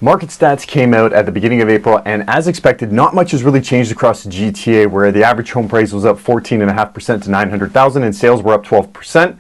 Market stats came out at the beginning of April, and as expected, not much has really changed across the GTA, where the average home price was up 14.5% to $900,000 and sales were up 12%.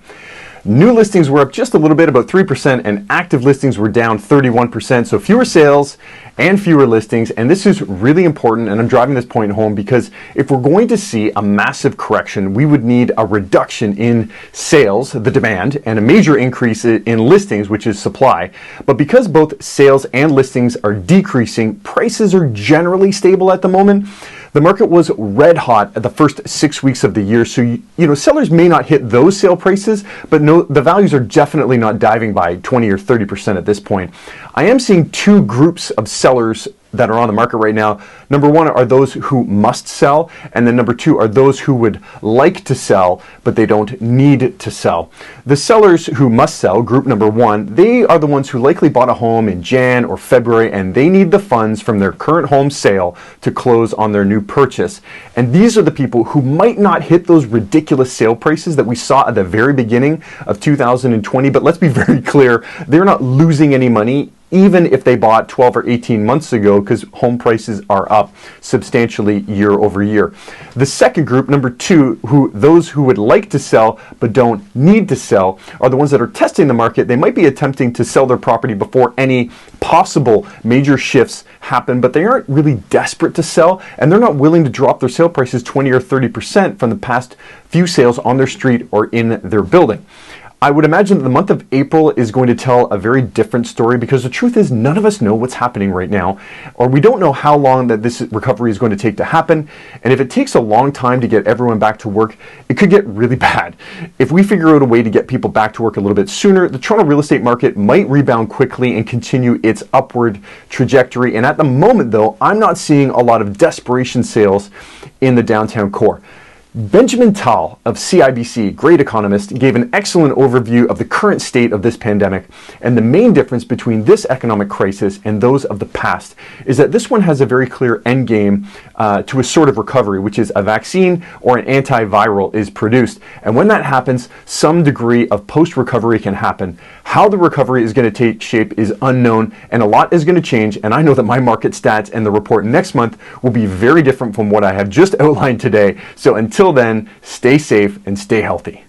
New listings were up just a little bit, about 3%, and active listings were down 31%. So fewer sales and fewer listings. And this is really important, and I'm driving this point home because if we're going to see a massive correction, we would need a reduction in sales, the demand, and a major increase in listings, which is supply. But because both sales and listings are decreasing, prices are generally stable at the moment. The market was red hot at the first 6 weeks of the year, so sellers may not hit those sale prices, but no, the values are definitely not diving by 20 or 30% at this point. I am seeing two groups of sellers that are on the market right now. Number one are those who must sell, and then number two are those who would like to sell, but they don't need to sell. The sellers who must sell, group number one, they are the ones who likely bought a home in Jan or February, and they need the funds from their current home sale to close on their new purchase. And these are the people who might not hit those ridiculous sale prices that we saw at the very beginning of 2020, but let's be very clear, they're not losing any money even if they bought 12 or 18 months ago, because home prices are up substantially year over year. The second group, number two, those who would like to sell but don't need to sell, are the ones that are testing the market. They might be attempting to sell their property before any possible major shifts happen, but they aren't really desperate to sell, and they're not willing to drop their sale prices 20 or 30% from the past few sales on their street or in their building. I would imagine that the month of April is going to tell a very different story, because the truth is none of us know what's happening right now, or we don't know how long that this recovery is going to take to happen. And if it takes a long time to get everyone back to work, it could get really bad. If we figure out a way to get people back to work a little bit sooner, the Toronto real estate market might rebound quickly and continue its upward trajectory. And at the moment, though, I'm not seeing a lot of desperation sales in the downtown core. Benjamin Tal of CIBC, great economist, gave an excellent overview of the current state of this pandemic, and the main difference between this economic crisis and those of the past is that this one has a very clear end game to a sort of recovery, which is a vaccine or an antiviral is produced. And when that happens, some degree of post-recovery can happen. How the recovery is going to take shape is unknown, and a lot is going to change, and I know that my market stats and the report next month will be very different from what I have just outlined today. So until then, stay safe and stay healthy.